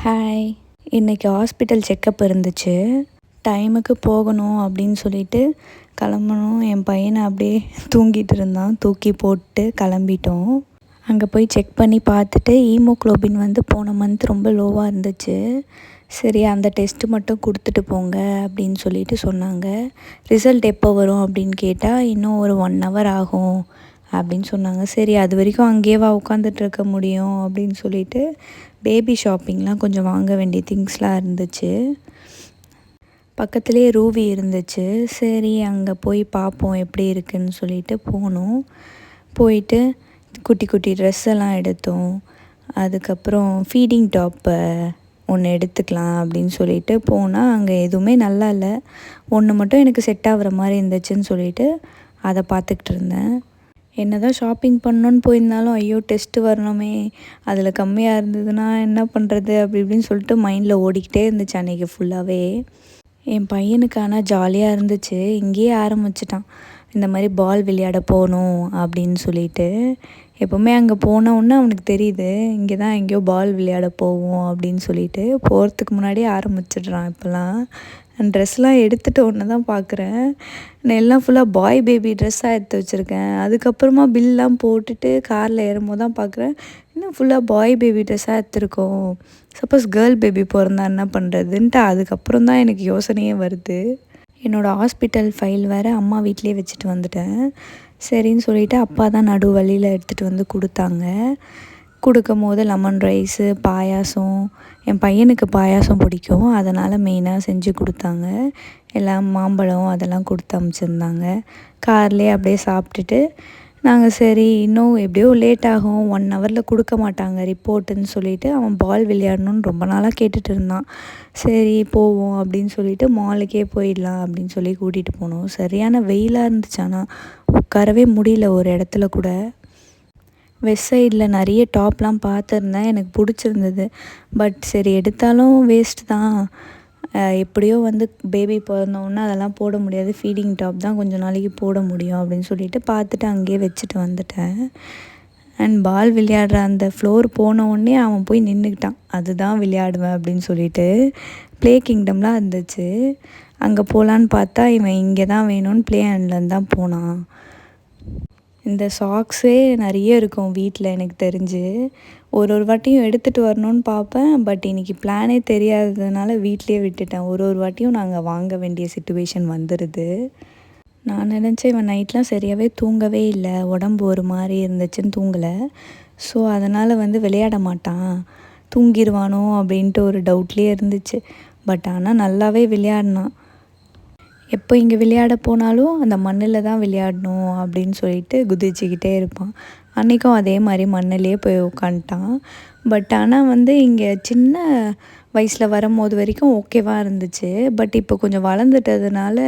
Hi. இன்றைக்கி hospital checkup இருந்துச்சு. டைமுக்கு போகணும் அப்படின்னு சொல்லிட்டு கிளம்பணும். என் பையனை அப்படியே தூங்கிட்டு இருந்தான். தூக்கி போட்டு கிளம்பிட்டோம். அங்கே போய் செக் பண்ணி பார்த்துட்டு ஹீமோக்ளோபின் வந்து போன மந்த் ரொம்ப லோவாக இருந்துச்சு. சரி, அந்த டெஸ்ட்டு மட்டும் கொடுத்துட்டு போங்க அப்படின்னு சொல்லிட்டு சொன்னாங்க. ரிசல்ட் எப்போ வரும் அப்படின்னு கேட்டால் இன்னும் ஒரு 1 hour ஆகும் அப்படின்னு சொன்னாங்க. சரி, அது வரைக்கும் அங்கேயேவா உட்காந்துட்டு இருக்க முடியும் அப்படின்னு சொல்லிட்டு பேபி ஷாப்பிங்லாம் கொஞ்சம் வாங்க வேண்டிய திங்ஸ்லாம் இருந்துச்சு. பக்கத்துலேயே ரூவி இருந்துச்சு. சரி, அங்கே போய் பார்ப்போம் எப்படி இருக்குதுன்னு சொல்லிட்டு போனோம். போயிட்டு குட்டி குட்டி ட்ரெஸ் எல்லாம் எடுத்தோம். அதுக்கப்புறம் ஃபீடிங் டாப்பை ஒன்று எடுத்துக்கலாம் அப்படின்னு சொல்லிட்டு போனால் அங்கே எதுவுமே நல்லா இல்லை. ஒன்று மட்டும் எனக்கு செட் ஆகிற மாதிரி இருந்துச்சுன்னு சொல்லிட்டு அதை பார்த்துக்கிட்டு இருந்தேன். என்ன தான் ஷாப்பிங் பண்ணணுன்னு போயிருந்தாலும் ஐயோ டெஸ்ட்டு வரணுமே, அதில் கம்மியாக இருந்ததுன்னா என்ன பண்ணுறது அப்படி இப்படின்னு சொல்லிட்டு மைண்டில் ஓடிக்கிட்டே இருந்துச்சு அன்றைக்கி ஃபுல்லாகவே. என் பையனுக்கு ஆனால் ஜாலியாக இருந்துச்சு. இங்கேயே ஆரம்பிச்சிட்டான், இந்த மாதிரி பால் விளையாட போகணும் அப்படின்னு சொல்லிட்டு. எப்போவுமே அங்கே போனவுடனே அவனுக்கு தெரியுது இங்கே தான் எங்கேயோ பால் விளையாட போவோம் அப்படின்னு சொல்லிட்டு போகிறதுக்கு முன்னாடியே ஆரம்பிச்சிடுறான் இப்போல்லாம். ட்ரெஸ்லாம் எடுத்துகிட்டு ஒன்று தான் பார்க்குறேன். நான் எல்லாம் ஃபுல்லாக பாய் பேபி ட்ரெஸ்ஸாக எடுத்து வச்சுருக்கேன். அதுக்கப்புறமா பில்லாம் போட்டுட்டு காரில் ஏறும்போது தான் பார்க்குறேன் இன்னும் ஃபுல்லாக பாய் பேபி ட்ரெஸ்ஸாக எடுத்துருக்கோம். சப்போஸ் கேர்ள் பேபி பிறந்தா என்ன பண்ணுறதுன்ட்டு அதுக்கப்புறம் தான் எனக்கு யோசனையே வருது. என்னோடய ஹாஸ்பிட்டல் ஃபைல் வேறு அம்மா வீட்டிலே வச்சுட்டு வந்துட்டேன். சரின்னு சொல்லிவிட்டு அப்பா தான் நடு வழியில் எடுத்துகிட்டு வந்து கொடுத்தாங்க. கொடுக்கும் போது லெமன் ரைஸு, பாயாசம், என் பையனுக்கு பாயாசம் பிடிக்கும், அதனால் மெயினாக செஞ்சு கொடுத்தாங்க. எல்லாம் மாம்பழம் அதெல்லாம் கொடுத்து அமுச்சிருந்தாங்க. கார்லேயே அப்படியே சாப்பிட்டுட்டு நாங்கள் சரி இன்னும் எப்படியோ லேட் ஆகும், 1 hourல கொடுக்க மாட்டாங்க ரிப்போர்ட்டுன்னு சொல்லிவிட்டு அவன் பால் விளையாடணுன்னு ரொம்ப நாளாக கேட்டுட்டு இருந்தான். சரி போவோம் அப்படின்னு சொல்லிட்டு மாலுக்கே போயிடலாம் அப்படின்னு சொல்லி கூட்டிகிட்டு போனோம். சரியான வெயிலாக இருந்துச்சு, ஆனால் உட்காரவே முடியல ஒரு இடத்துல கூட. வெஸ்ட் சைடில் நிறைய டாப்லாம் பார்த்துருந்தேன், எனக்கு பிடிச்சிருந்தது. பட் சரி எடுத்தாலும் வேஸ்ட் தான், எப்படியோ வந்து பேபி பிறந்தோன்னா அதெல்லாம் போட முடியாது, ஃபீடிங் டாப் தான் கொஞ்சம் நாளைக்கு போட முடியும் அப்படின்னு சொல்லிட்டு பார்த்துட்டு அங்கேயே வச்சுட்டு வந்துட்டேன். அண்ட் பால் விளையாடுற அந்த ஃப்ளோர் போனவுடனே அவன் போய் நின்றுக்கிட்டான், அதுதான் விளையாடுவேன் அப்படின்னு சொல்லிட்டு. ப்ளே கிங்டம்லாம் இருந்துச்சு, அங்கே போகலான்னு பார்த்தா இவன் இங்கே தான் வேணும்னு ப்ளே ஹேண்ட்லேருந்து தான் போனான். இந்த சாக்ஸே நிறைய இருக்கும் வீட்டில் எனக்கு தெரிஞ்சு. ஒரு வாட்டியும் எடுத்துகிட்டு வரணுன்னு பார்ப்பேன், பட் இன்றைக்கி பிளானே தெரியாததுனால வீட்டிலே விட்டுட்டேன். ஒரு வாட்டியும் நாங்கள் வாங்க வேண்டிய சிச்சுவேஷன் வந்துடுது. நான் நினச்சேன் இவன் நைட்லாம் சரியாகவே தூங்கவே இல்லை, உடம்பு ஒரு மாதிரி இருந்துச்சுன்னு தூங்கலை. ஸோ அதனால் வந்து விளையாட மாட்டான், தூங்கிடுவானோ அப்படின்ட்டு ஒரு டவுட்லேயே இருந்துச்சு. பட் ஆனால் நல்லாவே விளையாடினான். எப்போ இங்கே விளையாட போனாலும் அந்த மண்ணில் தான் விளையாடணும் அப்படின்னு சொல்லிட்டு குதிச்சுக்கிட்டே இருப்பான். அன்றைக்கும் அதே மாதிரி மண்ணிலே போய் உட்காந்துட்டான். பட் ஆனால் வந்து இங்கே சின்ன வயசில் வரும்போது வரைக்கும் ஓகேவாக இருந்துச்சு. பட் இப்போ கொஞ்சம் வளர்ந்துட்டதுனால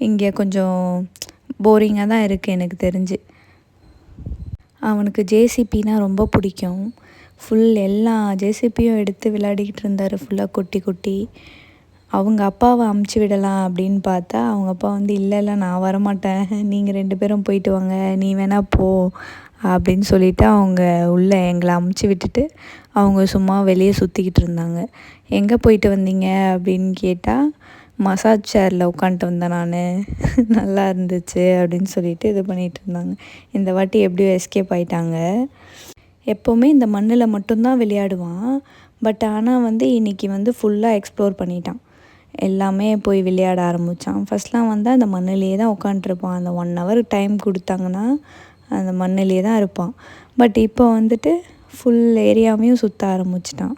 இங்கே கொஞ்சம் போரிங்காக தான் இருக்குது எனக்கு தெரிஞ்சு. அவனுக்கு ஜேசிபினா ரொம்ப பிடிக்கும். ஃபுல் எல்லா ஜேசிபியும் எடுத்து விளையாடிக்கிட்டு இருந்தார் ஃபுல்லாக கொட்டி கொட்டி. அவங்க அப்பாவை அமுச்சு விடலாம் அப்படின்னு பார்த்தா அவங்க அப்பா வந்து இல்லை நான் வரமாட்டேன், நீங்கள் 2 பேரும் போயிட்டு வாங்க, நீ வேணா போ அப்படின்னு சொல்லிவிட்டு அவங்க உள்ளே எங்களை அமுச்சு விட்டுட்டு அவங்க சும்மா வெளியே சுற்றிக்கிட்டு இருந்தாங்க. எங்கே போயிட்டு வந்தீங்க அப்படின்னு கேட்டால் மசாஜ் சேரில் உட்காந்துட்டு வந்தேன் நான், நல்லா இருந்துச்சு அப்படின்னு சொல்லிட்டு இது பண்ணிகிட்டு இருந்தாங்க. இந்த வாட்டி எப்படியோ எஸ்கேப் ஆகிட்டாங்க. எப்போவுமே இந்த மண்ணில் மட்டும்தான் விளையாடுவான். பட் ஆனால் வந்து இன்றைக்கி வந்து ஃபுல்லாக எக்ஸ்ப்ளோர் பண்ணிட்டான், எல்லாமே போய் விளையாட ஆரம்பித்தான். ஃபஸ்ட்லாம் வந்து அந்த மண்ணிலேயே தான் உட்காண்ட்ருப்பான். அந்த 1 hour டைம் கொடுத்தாங்கன்னா அந்த மண்ணிலே தான் இருப்பான். பட் இப்போ வந்துட்டு ஃபுல் ஏரியாவையும் சுற்ற ஆரம்பிச்சிட்டான்.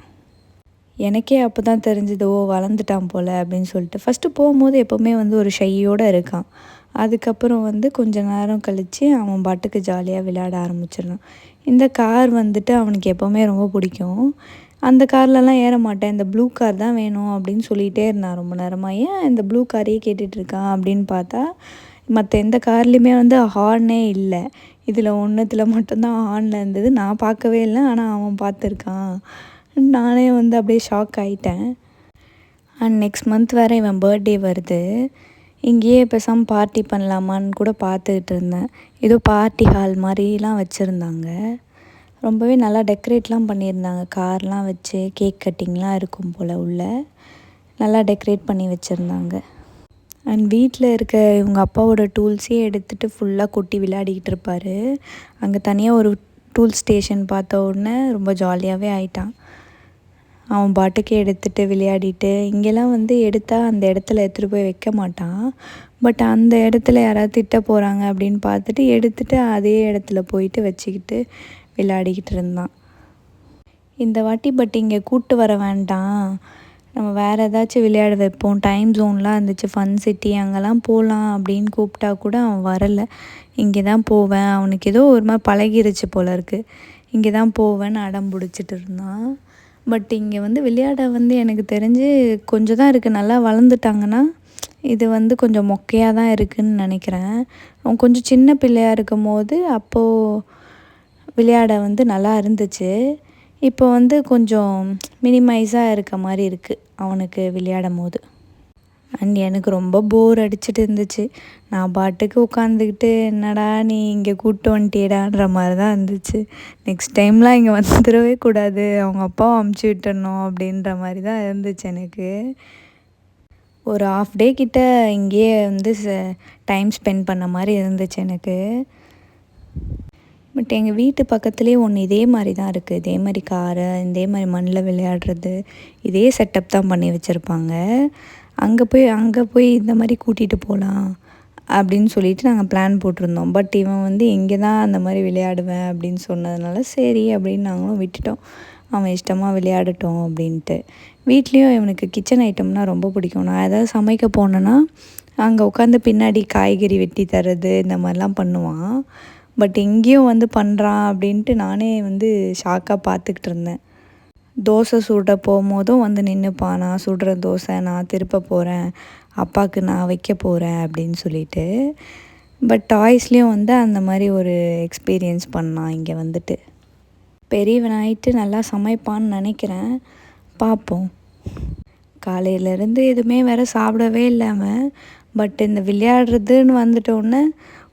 எனக்கே அப்போ தான் தெரிஞ்சது, ஓ வளர்ந்துட்டான் போல் அப்படின்னு சொல்லிட்டு. ஃபஸ்ட்டு போகும்போது எப்போவுமே வந்து ஒரு ஷையோடு இருக்கான். அதுக்கப்புறம் வந்து கொஞ்ச நேரம் கழித்து அவன் பாட்டுக்கு ஜாலியாக விளையாட ஆரம்பிச்சிடறான். இந்த கார் வந்துட்டு அவனுக்கு எப்போவுமே ரொம்ப பிடிக்கும். அந்த கார்லலாம் ஏற மாட்டேன், இந்த ப்ளூ கார் தான் வேணும் அப்படின்னு சொல்லிகிட்டே இருந்தான் ரொம்ப நேரமாக. ஏன் இந்த ப்ளூ காரையே கேட்டுட்ருக்கான் அப்படின்னு பார்த்தா மற்ற எந்த கார்லேயுமே வந்து ஹார்னே இல்லை, இதில் ஒன்றுத்தில் மட்டும்தான் ஹார்னில் இருந்தது. நான் பார்க்கவே இல்லை, ஆனால் அவன் பார்த்துருக்கான். நானே வந்து அப்படியே ஷாக் ஆகிட்டேன். அண்ட் நெக்ஸ்ட் மந்த் வேறு இவன் பர்த்டே வருது. இங்கேயே பேசாமல் பார்ட்டி பண்ணலாமான்னு கூட பார்த்துக்கிட்டு இருந்தேன். ஏதோ பார்ட்டி ஹால் மாதிரிலாம் வச்சுருந்தாங்க. ரொம்பவே நல்லா டெக்கரேட்லாம் பண்ணியிருந்தாங்க. கார்லாம் வச்சு கேக் கட்டிங்லாம் இருக்கும் போல் உள்ள. நல்லா டெக்கரேட் பண்ணி வச்சுருந்தாங்க. அண்ட் வீட்டில் இருக்க இவங்க அப்பாவோட டூல்ஸே எடுத்துகிட்டு ஃபுல்லாக கொட்டி விளையாடிக்கிட்டு இருப்பார். அங்கே தனியாக ஒரு டூல் ஸ்டேஷன் பார்த்த உடனே ரொம்ப ஜாலியாகவே ஆயிட்டான். அவன் பாட்டுக்கு எடுத்துகிட்டு விளையாடிட்டு இங்கெல்லாம் வந்து எடுத்தால் அந்த இடத்துல எடுத்துகிட்டு போய் வைக்க மாட்டான். பட் அந்த இடத்துல யாராவது திட்ட போகிறாங்க அப்படின்னு பார்த்துட்டு எடுத்துகிட்டு அதே இடத்துல போயிட்டு வச்சுக்கிட்டு விளையாடிக்கிட்டு இருந்தான். இந்த வாட்டி பட் இங்கே கூப்பிட்டு வர வேண்டாம், நம்ம வேறு ஏதாச்சும் விளையாட வைப்போம், டைம் ஜோன்லாம் இருந்துச்சு, ஃபன் சிட்டி அங்கெல்லாம் போகலாம் அப்படின்னு கூப்பிட்டா கூட அவன் வரலை. இங்கே தான் போவேன், அவனுக்கு ஏதோ ஒரு மாதிரி பழகிருச்சு போல இருக்குது, இங்கே தான் போவேன்னு அடம் பிடிச்சிட்டு இருந்தான். பட் இங்கே வந்து விளையாட வந்து எனக்கு தெரிஞ்சு கொஞ்சம் தான் இருக்குது. நல்லா வளர்ந்துட்டாங்கன்னா இது வந்து கொஞ்சம் மொக்கையாக தான் இருக்குதுன்னு நினைக்கிறேன். அவன் கொஞ்சம் சின்ன பிள்ளையாக இருக்கும் போது அப்போது விளையாட வந்து நல்லா இருந்துச்சு. இப்போ வந்து கொஞ்சம் மினிமைஸாக இருக்க மாதிரி இருக்குது அவனுக்கு விளையாடும் போது. அண்ட் எனக்கு ரொம்ப போர் அடிச்சுட்டு இருந்துச்சு. நான் பாட்டுக்கு உட்காந்துக்கிட்டு என்னடா நீ இங்கே கூப்பிட்டு வந்துட்டியடான்ற மாதிரி தான் இருந்துச்சு. நெக்ஸ்ட் டைம்லாம் இங்கே வந்துடவே கூடாது, அவங்க அப்பாவை அமுச்சு விட்டுடணும் அப்படின்ற மாதிரி தான் இருந்துச்சு எனக்கு. ஒரு ஹாஃப் டே கிட்ட இங்கேயே வந்து டைம் ஸ்பெண்ட் பண்ண மாதிரி இருந்துச்சு எனக்கு. பட் எங்கள் வீட்டு பக்கத்துலேயே ஒன்று இதே மாதிரி தான் இருக்குது. இதே மாதிரி காரை இதே மாதிரி மண்ணில் விளையாடுறது இதே செட்டப் தான் பண்ணி வச்சுருப்பாங்க. அங்கே போய் இந்த மாதிரி கூட்டிகிட்டு போகலாம் அப்படின்னு சொல்லிட்டு நாங்கள் பிளான் போட்டிருந்தோம். பட் இவன் வந்து இங்கே தான் அந்த மாதிரி விளையாடுவேன் அப்படின்னு சொன்னதுனால சரி அப்படின்னு நாங்களும் விட்டுட்டோம். அவன் இஷ்டமாக விளையாடட்டும் அப்படின்ட்டு. வீட்லேயும் இவனுக்கு கிச்சன் ஐட்டம்னால் ரொம்ப பிடிக்கும். நான் ஏதாவது சமைக்க போனேன்னா அங்கே உட்காந்து பின்னாடி காய்கறி வெட்டி தர்றது இந்த மாதிரிலாம் பண்ணுவான். பட் இங்கேயும் வந்து பண்ணுறான் அப்படின்ட்டு நானே வந்து ஷாக்காக பார்த்துக்கிட்டு இருந்தேன். தோசை சுட போகும்போதும் வந்து நின்றுப்பான், நான் சுடுற தோசை நான் திருப்ப போகிறேன், அப்பாவுக்கு நான் வைக்க போகிறேன் அப்படின்னு சொல்லிட்டு. பட் டாய்ஸ்லேயும் வந்து அந்த மாதிரி ஒரு எக்ஸ்பீரியன்ஸ் பண்ணான் இங்கே வந்துட்டு. பெரியவனாயிட்டு நல்லா சமைப்பான்னு நினைக்கிறேன், பார்ப்போம். காலையிலேருந்து எதுவுமே வேறு சாப்பிடவே இல்லாமல் பட் இந்த விளையாடுறதுன்னு வந்துட்டோன்னே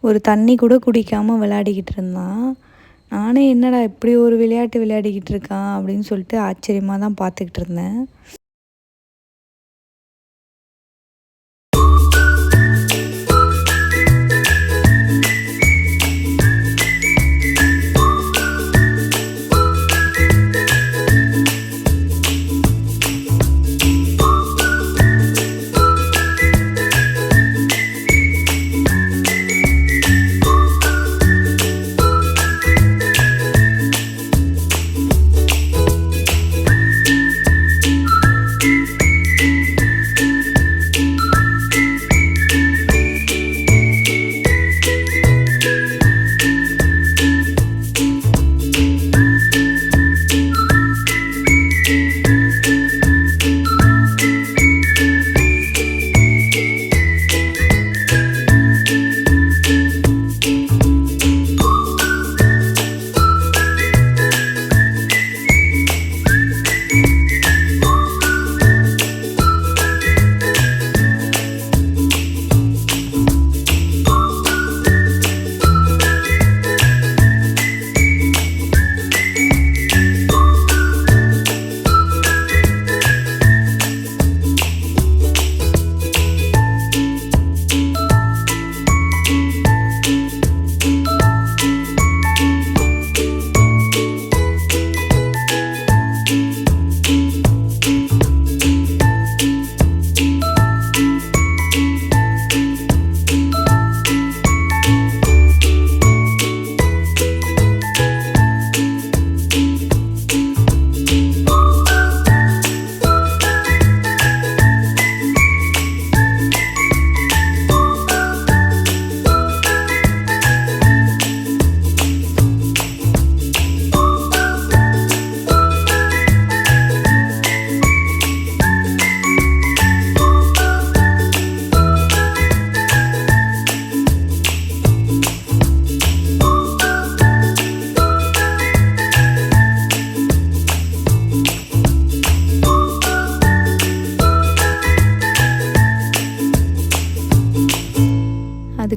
ஒரு தண்ணி கூட குடிக்காமல் விளையாடிக்கிட்டு இருந்தான். நானே என்னடா இப்படி ஒரு விளையாட்டு விளையாடிக்கிட்டு இருக்கான் அப்படின்னு சொல்லிட்டு ஆச்சரியமாக தான் பார்த்துக்கிட்டு இருந்தேன்.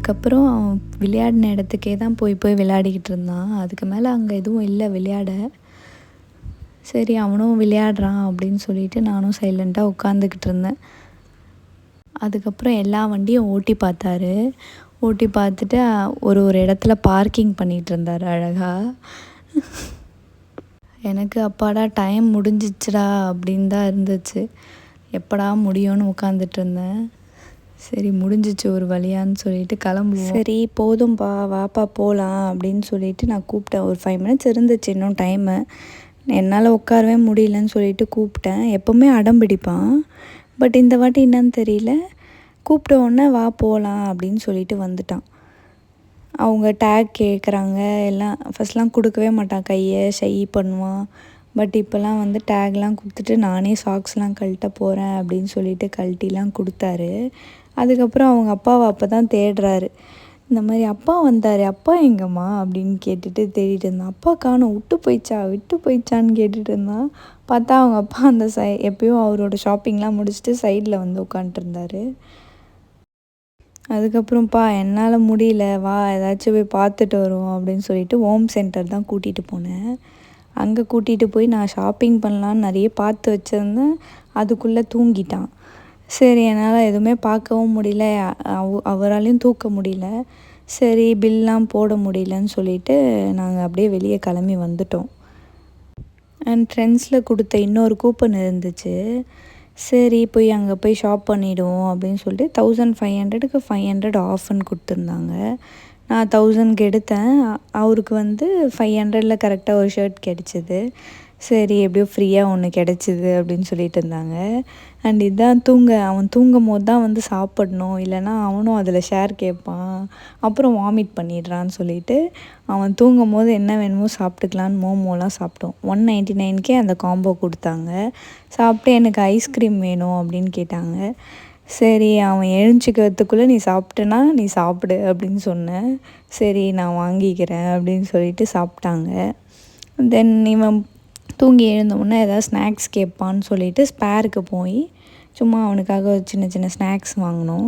அதுக்கப்புறம் அவன் விளையாடின இடத்துக்கே தான் போய் போய் விளையாடிக்கிட்டு இருந்தான். அதுக்கு மேலே அங்கே எதுவும் இல்லை விளையாட. சரி அவனும் விளையாடுறான் அப்படின்னு சொல்லிட்டு நானும் சைலண்ட்டாக உட்காந்துக்கிட்டு இருந்தேன். அதுக்கப்புறம் எல்லா வண்டியும் ஓட்டி பார்த்தாரு. ஓட்டி பார்த்துட்டு ஒரு ஒரு இடத்துல பார்க்கிங் பண்ணிகிட்டு இருந்தார் அழகாக. எனக்கு அப்பாடா டைம் முடிஞ்சிச்சுடா அப்படின்னு தான் இருந்துச்சு. எப்படா முடியும்னு உட்காந்துட்டு இருந்தேன். சரி முடிஞ்சிச்சு ஒரு வழியான்னு சொல்லிட்டு கிளம்புவோம். சரி போதும்பா வாப்பா போகலாம் அப்படின்னு சொல்லிட்டு நான் கூப்பிட்டேன். ஒரு 5 மினிட்ஸ் இருந்துச்சு இன்னும் டைமு. என்னால் உட்காரவே முடியலன்னு சொல்லிட்டு கூப்பிட்டேன். எப்போவுமே அடம் பிடிப்பான். பட் இந்த வாட்டி என்னன்னு தெரியல, கூப்பிட்ட உடனே வா போகலாம் அப்படின்னு சொல்லிட்டு வந்துட்டான். அவங்க டேக் கேட்குறாங்க எல்லாம். ஃபஸ்ட்லாம் கொடுக்கவே மாட்டான், கையை ஷை பண்ணுவான். பட் இப்போல்லாம் வந்து டேக்லாம் கொடுத்துட்டு நானே சாக்ஸ்லாம் கழட்ட போகிறேன் அப்படின்னு சொல்லிட்டு கழட்டிலாம் கொடுத்தாரு. அதுக்கப்புறம் அவங்க அப்பாவை அப்போ தான் தேடுறாரு. இந்த மாதிரி அப்பா வந்தார், அப்பா எங்கம்மா அப்படின்னு கேட்டுட்டு தேடிட்டு இருந்தான். அப்பா காணோம், விட்டு போயிடுச்சான்னு கேட்டுட்டு இருந்தான். பார்த்தா அவங்க அப்பா அந்த எப்பயும் அவரோட ஷாப்பிங்லாம் முடிச்சுட்டு சைடில் வந்து உட்காண்ட்ருந்தாரு. அதுக்கப்புறம்ப்பா என்னால் முடியல, வா ஏதாச்சும் போய் பார்த்துட்டு வருவோம் அப்படின்னு சொல்லிட்டு ஹோம் சென்டர் தான் கூட்டிகிட்டு போனேன். அங்கே கூட்டிகிட்டு போய் நான் ஷாப்பிங் பண்ணலான்னு நிறைய பார்த்து வச்சுருந்தேன். அதுக்குள்ளே தூங்கிட்டான். சரி என்னால் எதுவுமே பார்க்கவும் முடியல, அவராலையும் தூக்க முடியல. சரி பில்லாம் போட முடியலன்னு சொல்லிட்டு நாங்கள் அப்படியே வெளியே கிளம்பி வந்துட்டோம். அண்ட் ஃப்ரெண்ட்ஸில் கொடுத்த இன்னொரு கூப்பன் இருந்துச்சு. சரி போய் அங்கே போய் ஷாப் பண்ணிவிடுவோம் அப்படின்னு சொல்லிட்டு 1500க்கு 500 ஆஃப்னு கொடுத்துருந்தாங்க. நான் 1000க்கு எடுத்தேன். அவருக்கு வந்து 500ல் கரெக்டாக ஒரு ஷர்ட் கிடச்சிது. சரி எப்படியோ ஃப்ரீயாக ஒன்று கிடச்சிது அப்படின்னு சொல்லிட்டு இருந்தாங்க. அண்ட் இதான் அவன் தூங்கும் போது தான் வந்து சாப்பிடணும், இல்லைனா அவனும் அதில் ஷேர் கேட்பான், அப்புறம் வாமிட் பண்ணிடுறான்னு சொல்லிட்டு அவன் தூங்கும் போது என்ன வேணுமோ சாப்பிட்டுக்கலான்னு மோமோலாம் சாப்பிட்டோம். 199க்கே அந்த காம்போ கொடுத்தாங்க. சாப்பிட்டு எனக்கு ஐஸ்கிரீம் வேணும் அப்படின்னு கேட்டாங்க. சரி அவன் எழுஞ்சிக்கிறதுக்குள்ளே நீ சாப்பிட்டேன்னா நீ சாப்பிடு அப்படின்னு சொன்னேன். சரி நான் வாங்கிக்கிறேன் அப்படின்னு சொல்லிட்டு சாப்பிட்டாங்க. தென் இவன் தூங்கி எழுந்தவுடனே ஏதாவது ஸ்நாக்ஸ் கேட்பான்னு சொல்லிட்டு ஸ்பேருக்கு போய் சும்மா அவனுக்காக ஒரு சின்ன சின்ன ஸ்நாக்ஸ் வாங்கினோம்.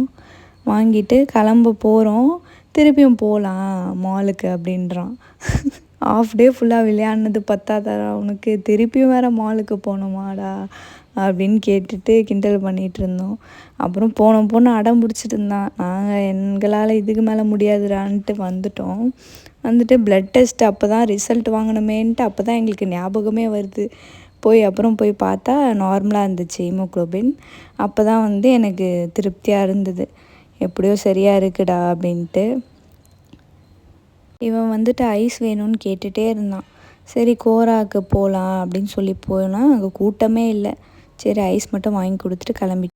வாங்கிட்டு கிளம்ப போகிறோம். திருப்பியும் போகலாம் மாலுக்கு அப்படின்றான். ஆஃப் டே ஃபுல்லாக விளையாடினது பத்தாதாரா அவனுக்கு, திருப்பியும் வேறு மாலுக்கு போகணுமாடா அப்படின்னு கேட்டுட்டு கிண்டல் பண்ணிகிட்டு இருந்தோம். அப்புறம் போன அடம் பிடிச்சிட்டு இருந்தான். நாங்கள் எங்களால் இதுக்கு மேலே முடியாதுடான்ட்டு வந்துட்டோம். வந்துட்டு ப்ளட் டெஸ்ட் அப்போ தான் ரிசல்ட் வாங்கணுமேன்ட்டு அப்போ தான் எங்களுக்கு ஞாபகமே வருது. அப்புறம் போய் பார்த்தா நார்மலாக இருந்துச்சு ஹீமோக்ளோபின். அப்போ தான் வந்து எனக்கு திருப்தியாக இருந்தது, எப்படியோ சரியாக இருக்குடா அப்படின்ட்டு. இவன் வந்துட்டு ஐஸ் வேணும்னு கேட்டுகிட்டே இருந்தான். சரி கோராவுக்கு போகலாம் அப்படின்னு சொல்லி போனால் அங்கே கூட்டமே இல்லை. சரி ஐஸ் மட்டும் வாங்கி கொடுத்துட்டு கிளம்பிட்டோம்.